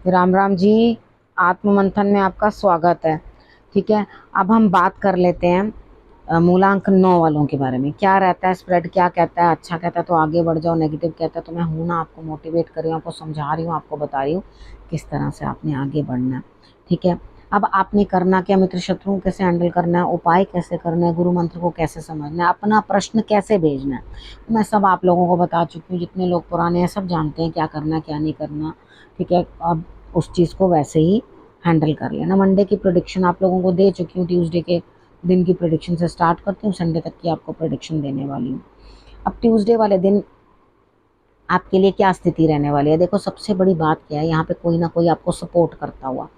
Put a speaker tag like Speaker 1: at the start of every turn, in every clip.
Speaker 1: राम राम जी। आत्म मंथन में आपका स्वागत है। ठीक है, अब हम बात कर लेते हैं मूलांक 9 वालों के बारे में। क्या रहता है स्प्रेड, क्या कहता है, अच्छा कहता है तो आगे बढ़ जाओ, नेगेटिव कहता है तो मैं हूं ना, आपको मोटिवेट कर रही हूँ, आपको समझा रही हूँ, आपको बता रही हूँ किस तरह से आपने आगे बढ़ना है। ठीक है, अब आपने करना क्या, मित्र शत्रुओं कैसे हैंडल करना है, उपाय कैसे करना है, गुरु मंत्र को कैसे समझना है, अपना प्रश्न कैसे भेजना है, मैं सब आप लोगों को बता चुकी हूँ। जितने लोग पुराने हैं सब जानते हैं क्या करना है क्या नहीं करना। ठीक है, अब उस चीज़ को वैसे ही हैंडल कर लेना। मंडे की प्रोडिक्शन आप लोगों को दे चुकी हूँ, ट्यूसडे के दिन की प्रोडिक्शन से स्टार्ट करती हूँ, संडे तक की आपको प्रोडिक्शन देने वाली हूँ। अब ट्यूसडे वाले दिन आपके लिए क्या स्थिति रहने वाली है, देखो सबसे बड़ी बात क्या है, यहाँ पे कोई ना कोई आपको सपोर्ट करता हुआ,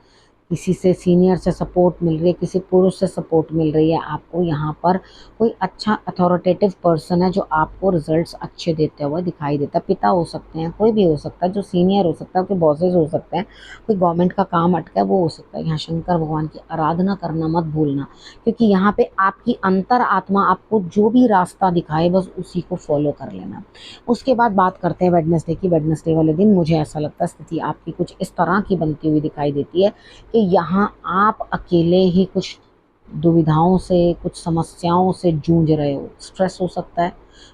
Speaker 1: किसी से सीनियर से सपोर्ट मिल रही है, किसी पुरुष से सपोर्ट मिल रही है आपको। यहाँ पर कोई अच्छा अथॉरिटेटिव पर्सन है जो आपको रिजल्ट्स अच्छे देते हुए दिखाई देता है। पिता हो सकते हैं, कोई भी हो सकता है, जो सीनियर हो सकता है, कोई बॉसेस हो सकते हैं, कोई गवर्नमेंट का काम अटका है वो हो सकता है। यहाँ शंकर भगवान की आराधना करना मत भूलना, क्योंकि यहाँ पे आपकी अंतर आत्मा आपको जो भी रास्ता दिखाए बस उसी को फॉलो कर लेना। उसके बाद बात करते हैं वेडनेसडे की। वेडनेसडे वाले दिन मुझे ऐसा लगता है स्थिति आपकी कुछ इस तरह की बनती हुई दिखाई देती है कि यहाँ आप अकेले ही कुछ दुविधाओं से, कुछ समस्याओं से जूझ रहे हो। स्ट्रेस हो सकता है,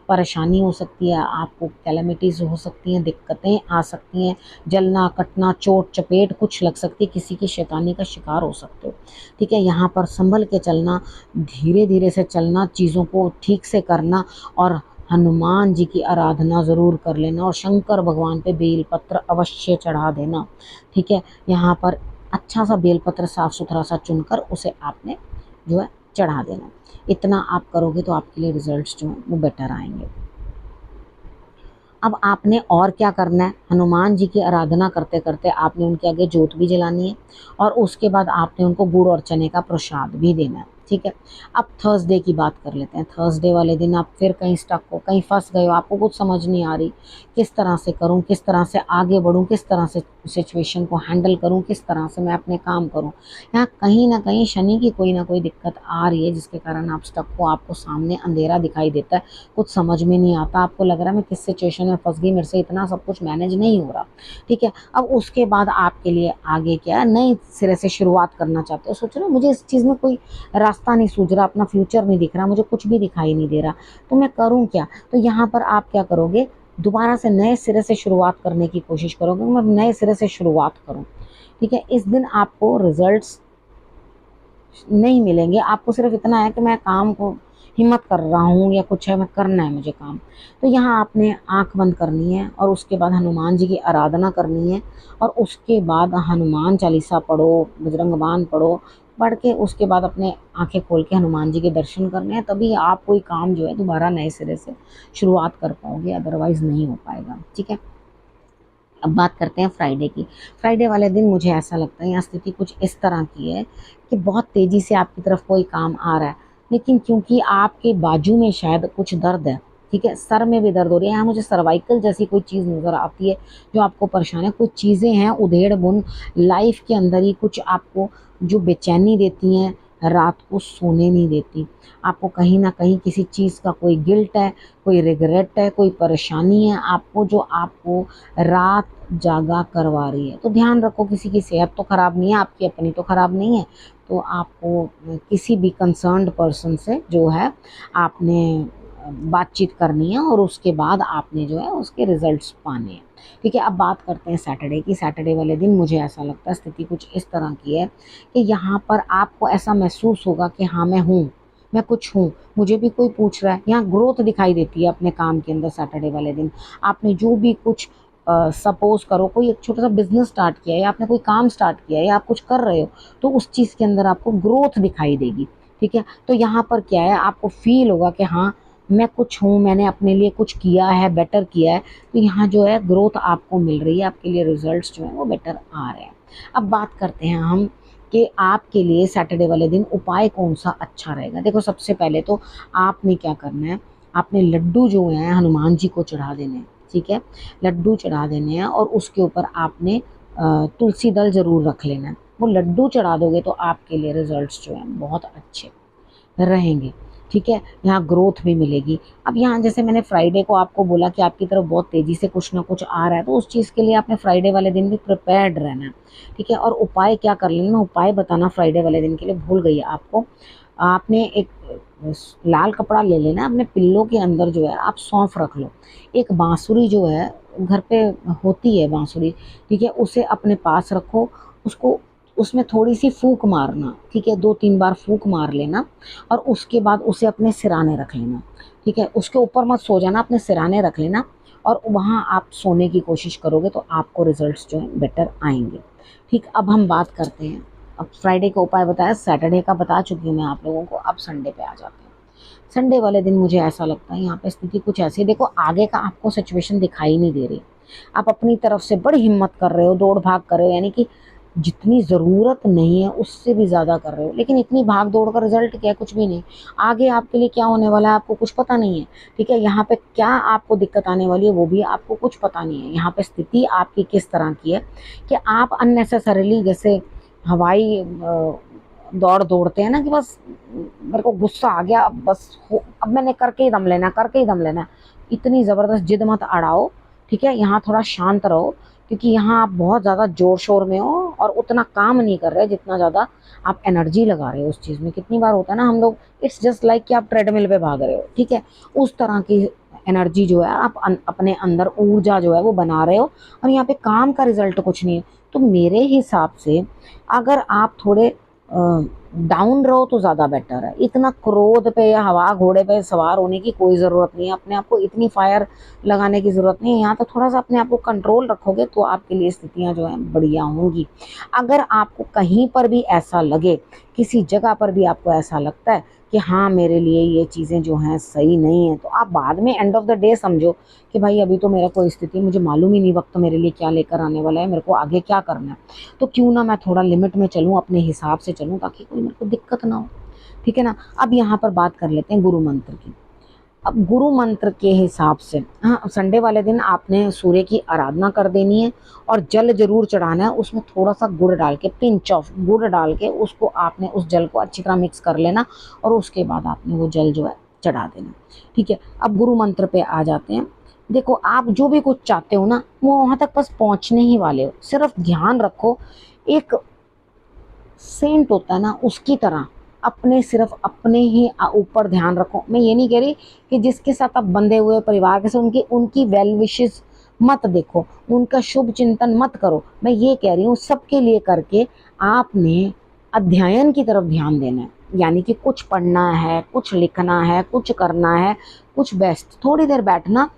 Speaker 1: परेशानी हो सकती है, आपको कैलेमिटीज़ हो सकती हैं, दिक्कतें आ सकती हैं, जलना कटना चोट चपेट कुछ लग सकती है, किसी की शैतानी का शिकार हो सकते हो। ठीक है, यहाँ पर संभल के चलना, धीरे धीरे से चलना, चीज़ों को ठीक से करना, और हनुमान जी की आराधना ज़रूर कर लेना, और शंकर भगवान पे बेलपत्र अवश्य चढ़ा देना। ठीक है, यहाँ पर अच्छा सा बेलपत्र साफ सुथरा सा चुनकर उसे आपने जो है चढ़ा देना। इतना आप करोगे तो आपके लिए रिजल्ट्स जो हैं वो बेटर आएंगे। अब आपने और क्या करना है, हनुमान जी की आराधना करते करते आपने उनके आगे जोत भी जलानी है, और उसके बाद आपने उनको गुड़ और चने का प्रसाद भी देना है। ठीक है, अब थर्सडे की बात कर लेते हैं। थर्सडे वाले दिन आप फिर कहीं स्टक हो, कहीं फंस गए हो, आपको कुछ समझ नहीं आ रही किस तरह से करूं, किस तरह से आगे बढ़ूं, किस तरह से सिचुएशन को हैंडल करूं, किस तरह से मैं अपने काम करूं। यहाँ कहीं ना कहीं शनि की कोई ना कोई दिक्कत आ रही है जिसके कारण आप स्टक हो, आपको सामने अंधेरा दिखाई देता है, कुछ समझ में नहीं आता, आपको लग रहा है मैं किस सिचुएशन में फंस गई, मेरे से इतना सब कुछ मैनेज नहीं हो रहा। ठीक है, अब उसके बाद आपके लिए आगे क्या है, नए सिरे से शुरुआत करना चाहते हो, सोच रहे हो मुझे इस चीज़ में कोई रास्ता नहीं सूझ रहा, अपना फ्यूचर नहीं दिख रहा, मुझे कुछ भी दिखाई नहीं दे रहा, तो मैं करूँ क्या। तो यहाँ पर आप क्या करोगे, दोबारा से नए सिरे से शुरुआत करने की कोशिश करोगे, मैं नए सिरे से शुरुआत करूँ। ठीक है, इस दिन आपको रिजल्ट्स नहीं मिलेंगे, आपको सिर्फ इतना है कि मैं काम को हिम्मत कर रहा हूँ या कुछ है, मैं करना है मुझे काम। तो यहाँ आपने आंख बंद करनी है और उसके बाद हनुमान जी की आराधना करनी है, और उसके बाद हनुमान चालीसा पढ़ो, बजरंग बाण पढ़ो, पढ़ के उसके बाद अपने आंखें खोल के हनुमान जी के दर्शन करने हैं, तभी आप कोई काम जो है दोबारा नए सिरे से शुरुआत कर पाओगे, अदरवाइज नहीं हो पाएगा। ठीक है, अब बात करते हैं फ्राइडे की। फ्राइडे वाले दिन मुझे ऐसा लगता है यहाँ स्थिति कुछ इस तरह की है कि बहुत तेज़ी से आपकी तरफ कोई काम आ रहा है, लेकिन क्योंकि आपके बाजू में शायद कुछ दर्द है, ठीक है, सर में भी दर्द हो रही है, यहाँ मुझे सर्वाइकल जैसी कोई चीज़ नज़र आती है जो आपको परेशान है। कुछ चीज़ें हैं उधेड़ बुन लाइफ के अंदर ही, कुछ आपको जो बेचैनी देती हैं, रात को सोने नहीं देती, आपको कहीं ना कहीं किसी चीज़ का कोई गिल्ट है, कोई रिग्रेट है, कोई परेशानी है आपको जो आपको रात जागा करवा रही है। तो ध्यान रखो, किसी की सेहत तो ख़राब नहीं है, आपकी अपनी तो ख़राब नहीं है, तो आपको किसी भी कंसर्न्ड पर्सन से जो है आपने बातचीत करनी है, और उसके बाद आपने जो है उसके रिजल्ट्स पाने हैं। ठीक है, अब बात करते हैं सैटरडे की। सैटरडे वाले दिन मुझे ऐसा लगता है स्थिति कुछ इस तरह की है कि यहाँ पर आपको ऐसा महसूस होगा कि हाँ मैं हूँ, मैं कुछ हूँ, मुझे भी कोई पूछ रहा है। यहाँ ग्रोथ दिखाई देती है अपने काम के अंदर। सैटरडे वाले दिन आपने जो भी कुछ सपोज करो कोई एक छोटा सा बिजनेस स्टार्ट किया है, या आपने कोई काम स्टार्ट किया है, या आप कुछ कर रहे हो, तो उस चीज़ के अंदर आपको ग्रोथ दिखाई देगी। ठीक है, तो यहाँ पर क्या है, आपको फील होगा कि हाँ मैं कुछ हूँ, मैंने अपने लिए कुछ किया है, बेटर किया है, तो यहाँ जो है ग्रोथ आपको मिल रही है, आपके लिए रिजल्ट्स जो है वो बेटर आ रहे हैं। अब बात करते हैं हम कि आपके लिए सैटरडे वाले दिन उपाय कौन सा अच्छा रहेगा। देखो सबसे पहले तो आपने क्या करना है, आपने लड्डू जो हैं हनुमान जी को चढ़ा देने हैं। ठीक है, लड्डू चढ़ा देने हैं, और उसके ऊपर आपने तुलसी दल ज़रूर रख लेना है। वो लड्डू चढ़ा दोगे तो आपके लिए रिजल्ट्स जो हैं बहुत अच्छे रहेंगे। ठीक है, यहाँ ग्रोथ भी मिलेगी। अब यहाँ जैसे मैंने फ्राइडे को आपको बोला कि आपकी तरफ बहुत तेज़ी से कुछ ना कुछ आ रहा है, तो उस चीज़ के लिए आपने फ्राइडे वाले दिन भी प्रिपेयर्ड रहना है, ठीक है। और उपाय क्या कर लेना, मैं उपाय बताना फ्राइडे वाले दिन के लिए भूल गई आपको। आपने एक लाल कपड़ा ले लेना, अपने पिल्लों के अंदर जो है आप सौंफ रख लो, एक बांसुरी जो है घर पे होती है बांसुरी, ठीक है, उसे अपने पास रखो, उसको उसमें थोड़ी सी फूंक मारना, ठीक है, 2-3 बार फूंक मार लेना और उसके बाद उसे अपने सिराने रख लेना, ठीक है। उसके ऊपर मत सो जाना, अपने सिराने रख लेना और वहाँ आप सोने की कोशिश करोगे तो आपको रिजल्ट्स जो हैं बेटर आएंगे, ठीक। अब हम बात करते हैं, अब फ्राइडे का उपाय बताया, सैटरडे का बता चुकी हूँ मैं आप लोगों को, अब संडे पे आ जाते हैं। संडे वाले दिन मुझे ऐसा लगता है यहाँ पे स्थिति कुछ ऐसी, देखो आगे का आपको सिचुएशन दिखाई नहीं दे रही, आप अपनी तरफ से बड़ी हिम्मत कर रहे हो, दौड़ भाग कर रहे हो, यानी कि जितनी ज़रूरत नहीं है उससे भी ज़्यादा कर रहे हो, लेकिन इतनी भाग दौड़ का रिजल्ट क्या है, कुछ भी नहीं। आगे आपके लिए क्या होने वाला है आपको कुछ पता नहीं है, ठीक है। यहाँ पे क्या आपको दिक्कत आने वाली है वो भी आपको कुछ पता नहीं है। यहाँ पे स्थिति आपकी किस तरह की है कि आप अननेसेसरीली जैसे हवाई दौड़ दौड़ते हैं ना, कि बस मेरे को गुस्सा आ गया, अब बस अब मैंने करके ही दम लेना, करके ही दम लेना, इतनी ज़बरदस्त जिद मत अड़ाओ, ठीक है। यहाँ थोड़ा शांत रहो, क्योंकि यहाँ आप बहुत ज़्यादा जोर शोर में हो और उतना काम नहीं कर रहे जितना ज़्यादा आप एनर्जी लगा रहे हो उस चीज़ में। कितनी बार होता है ना हम लोग, इट्स जस्ट लाइक कि आप ट्रेडमिल पे भाग रहे हो, ठीक है, उस तरह की एनर्जी जो है आप अपने अंदर ऊर्जा जो है वो बना रहे हो और यहाँ पे काम का रिजल्ट कुछ नहीं है। तो मेरे हिसाब से अगर आप थोड़े डाउन रहो तो ज़्यादा बेटर है। इतना क्रोध पे या हवा घोड़े पे सवार होने की कोई ज़रूरत नहीं है, अपने आप को इतनी फायर लगाने की ज़रूरत नहीं है। यहाँ तो थोड़ा सा अपने आप को कंट्रोल रखोगे तो आपके लिए स्थितियाँ जो हैं बढ़िया होंगी। अगर आपको कहीं पर भी ऐसा लगे, किसी जगह पर भी आपको ऐसा लगता है कि हाँ मेरे लिए ये चीज़ें जो हैं सही नहीं है, तो आप बाद में एंड ऑफ द डे समझो कि भाई अभी तो मेरा कोई स्थिति, मुझे मालूम ही नहीं वक्त मेरे लिए क्या लेकर आने वाला है, मेरे को आगे क्या करना है, तो क्यों ना मैं थोड़ा लिमिट में चलूँ, अपने हिसाब से चलूँ, ताकि कोई मेरे को दिक्कत ना हो, ठीक है ना। अब यहाँ पर बात कर लेते हैं गुरु मंत्र की। अब गुरु मंत्र के हिसाब से, हाँ, संडे वाले दिन आपने सूर्य की आराधना कर देनी है और जल जरूर चढ़ाना है, उसमें थोड़ा सा गुड़ डाल के, पिंच ऑफ गुड़ डाल के उसको आपने उस जल को अच्छी तरह मिक्स कर लेना और उसके बाद आपने वो जल जो है चढ़ा देना, ठीक है। अब गुरु मंत्र पे आ जाते हैं। देखो आप जो भी कुछ चाहते हो ना वो वहां तक बस पहुंचने ही वाले हो, सिर्फ ध्यान रखो, एक सेंट होता है ना उसकी तरह अपने, सिर्फ अपने ही ऊपर ध्यान रखो। मैं ये नहीं कह रही कि जिसके साथ आप बंधे हुए परिवार के साथ उनकी उनकी वेल विशेस मत देखो, उनका शुभ चिंतन मत करो, मैं ये कह रही हूँ सबके लिए करके आपने अध्ययन की तरफ ध्यान देना है, यानी कि कुछ पढ़ना है, कुछ लिखना है, कुछ करना है, कुछ बेस्ट थोड़ी देर बैठना।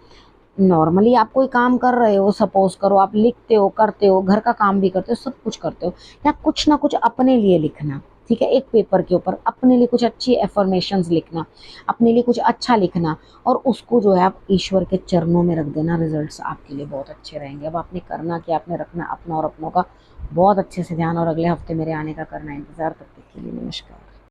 Speaker 1: नॉर्मली आप कोई काम कर रहे हो, सपोज करो आप लिखते हो, करते हो, घर का काम भी करते हो, सब कुछ करते हो, या कुछ ना कुछ अपने लिए लिखना, ठीक है, एक पेपर के ऊपर अपने लिए कुछ अच्छी एफर्मेशंस लिखना, अपने लिए कुछ अच्छा लिखना और उसको जो है आप ईश्वर के चरणों में रख देना, रिजल्ट्स आपके लिए बहुत अच्छे रहेंगे। अब आपने करना क्या, आपने रखना अपना और अपनों का बहुत अच्छे से ध्यान और अगले हफ्ते मेरे आने का करना इंतजार। तब तक के लिए नमस्कार।